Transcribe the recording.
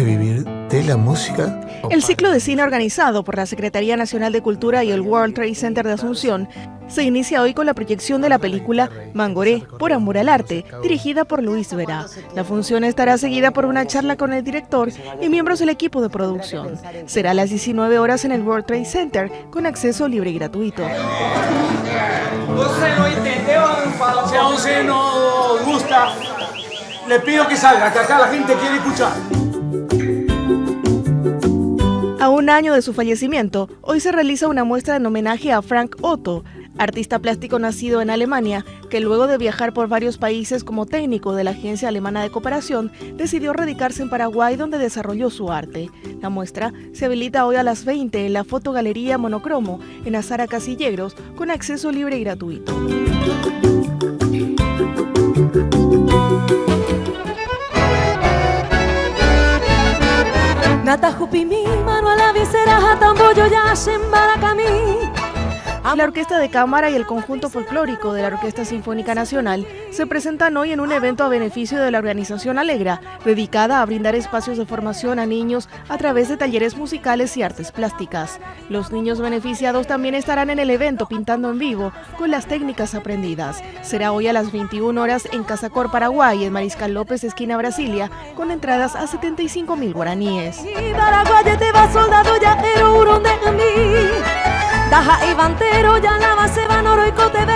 que vivir de la música? El ciclo de cine organizado por la Secretaría Nacional de Cultura y el World Trade Center de Asunción se inicia hoy con la proyección de la película Mangoré, por amor al arte, dirigida por Luis Vera. La función estará seguida por una charla con el director y miembros del equipo de producción. Será a las 19 horas en el World Trade Center con acceso libre y gratuito. Si a usted no gusta, le pido que salga, que acá la gente quiere escuchar. A un año de su fallecimiento, hoy se realiza una muestra en homenaje a Frank Otto, artista plástico nacido en Alemania, que luego de viajar por varios países como técnico de la Agencia Alemana de Cooperación, decidió radicarse en Paraguay, donde desarrolló su arte. La muestra se habilita hoy a las 20 en la Fotogalería Monocromo, en Azara Casilleros, con acceso libre y gratuito. La Orquesta de Cámara y el Conjunto Folclórico de la Orquesta Sinfónica Nacional se presentan hoy en un evento a beneficio de la organización Alegra, dedicada a brindar espacios de formación a niños a través de talleres musicales y artes plásticas. Los niños beneficiados también estarán en el evento pintando en vivo con las técnicas aprendidas. Será hoy a las 21 horas en Casacor, Paraguay, en Mariscal López, esquina Brasilia, con entradas a 75.000 guaraníes. Daja Ivantero, ya la base van oro y cote